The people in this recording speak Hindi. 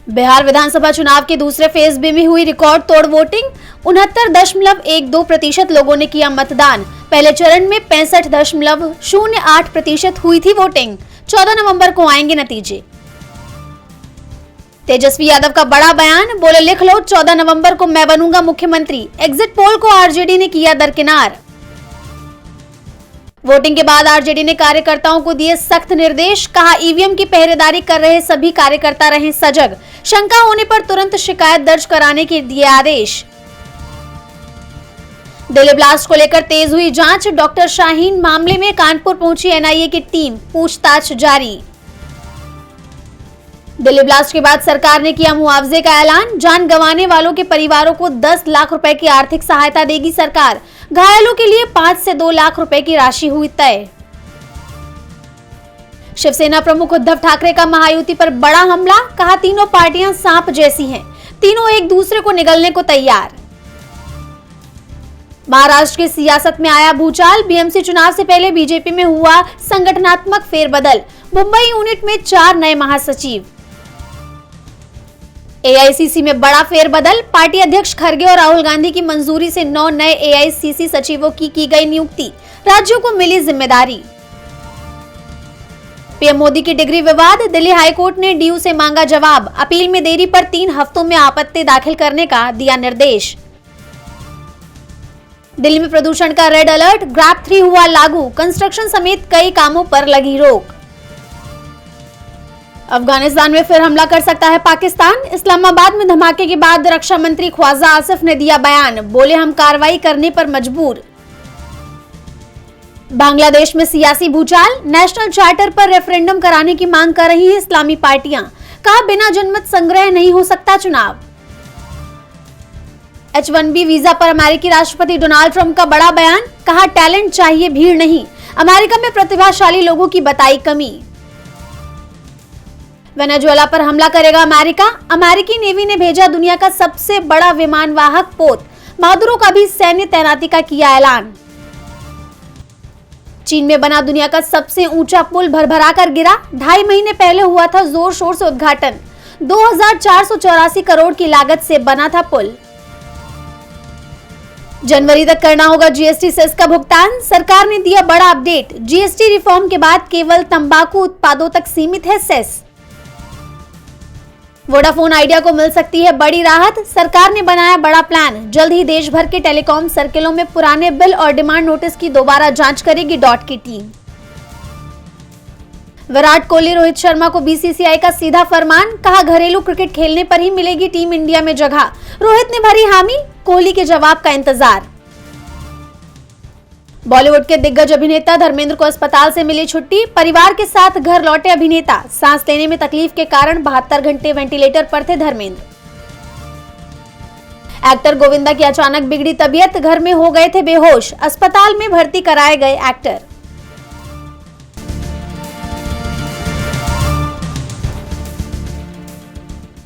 बिहार विधानसभा चुनाव के दूसरे फेज में हुई रिकॉर्ड तोड़ वोटिंग। 69.12% लोगों ने किया मतदान। पहले चरण में 65.08% हुई थी वोटिंग। 14 नवंबर को आएंगे नतीजे। तेजस्वी यादव का बड़ा बयान, बोले लिख लो 14 नवंबर को मैं बनूंगा मुख्यमंत्री। एग्जिट पोल को आरजेडी ने किया दरकिनार। वोटिंग के बाद आरजेडी ने कार्यकर्ताओं को दिए सख्त निर्देश, कहा ईवीएम की पहरेदारी कर रहे सभी कार्यकर्ता रहें सजग। शंका होने पर तुरंत शिकायत दर्ज कराने के दिए आदेश। दिल्ली ब्लास्ट को लेकर तेज हुई जांच। डॉक्टर शाहीन मामले में कानपुर पहुंची एनआईए की टीम, पूछताछ जारी। दिल्ली ब्लास्ट के बाद सरकार ने किया मुआवजे का ऐलान। जान गंवाने वालों के परिवारों को 10 लाख रुपए की आर्थिक सहायता देगी सरकार। घायलों के लिए 5 से 2 लाख रुपए की राशि हुई तय। शिवसेना प्रमुख उद्धव ठाकरे का महायुति पर बड़ा हमला, कहा तीनों पार्टियां सांप जैसी हैं, तीनों एक दूसरे को निगलने को तैयार। महाराष्ट्र की सियासत में आया भूचाल। बीएमसी चुनाव से पहले बीजेपी में हुआ संगठनात्मक फेरबदल। मुंबई यूनिट में 4 नए महासचिव। एआईसीसी में बड़ा फेरबदल। पार्टी अध्यक्ष खरगे और राहुल गांधी की मंजूरी से 9 नए एआईसीसी सचिवों की गई नियुक्ति। राज्यों को मिली जिम्मेदारी। पीएम मोदी की डिग्री विवाद। दिल्ली हाईकोर्ट ने डीयू से मांगा जवाब। अपील में देरी पर 3 हफ्तों में आपत्ति दाखिल करने का दिया निर्देश। दिल्ली में प्रदूषण का रेड अलर्ट। ग्रैब 3 हुआ लागू। कंस्ट्रक्शन समेत कई कामों पर लगी रोक। अफगानिस्तान में फिर हमला कर सकता है पाकिस्तान। इस्लामाबाद में धमाके के बाद रक्षा मंत्री ख्वाजा आसिफ ने दिया बयान, बोले हम कार्रवाई करने पर मजबूर। बांग्लादेश में सियासी भूचाल। नेशनल चार्टर पर रेफरेंडम कराने की मांग कर रही हैं इस्लामी पार्टियां। कहा बिना जनमत संग्रह नहीं हो सकता चुनाव। H1B वीजा पर अमेरिकी राष्ट्रपति डोनाल्ड ट्रंप का बड़ा बयान, कहा टैलेंट चाहिए भीड़ नहीं। अमेरिका में प्रतिभाशाली लोगों की बताई कमी। वेनेजुएला पर हमला करेगा अमेरिका। अमेरिकी नेवी ने भेजा दुनिया का सबसे बड़ा विमान वाहक पोत। मादुरो का भी सैन्य तैनाती का किया ऐलान। चीन में बना दुनिया का सबसे ऊंचा पुल भरभरा कर गिरा। 2.5 महीने पहले हुआ था जोर शोर से उद्घाटन। 2484 करोड़ की लागत से बना था पुल। जनवरी तक करना होगा जीएसटी सेस का भुगतान। सरकार ने दिया बड़ा अपडेट। जीएसटी रिफॉर्म के बाद केवल तंबाकू उत्पादों तक सीमित है सेस। वोडाफोन आइडिया को मिल सकती है बड़ी राहत। सरकार ने बनाया बड़ा प्लान। जल्द ही देश भर के टेलीकॉम सर्किलों में पुराने बिल और डिमांड नोटिस की दोबारा जांच करेगी डॉट की टीम। विराट कोहली रोहित शर्मा को बीसीसीआई का सीधा फरमान, कहा घरेलू क्रिकेट खेलने पर ही मिलेगी टीम इंडिया में जगह। रोहित ने भरी हामी, कोहली के जवाब का इंतजार। बॉलीवुड के दिग्गज अभिनेता धर्मेंद्र को अस्पताल से मिली छुट्टी। परिवार के साथ घर लौटे अभिनेता। सांस लेने में तकलीफ के कारण 72 घंटे वेंटिलेटर पर थे धर्मेंद्र। एक्टर गोविंदा की अचानक बिगड़ी तबीयत, घर में हो गए थे बेहोश। अस्पताल में भर्ती कराए गए एक्टर।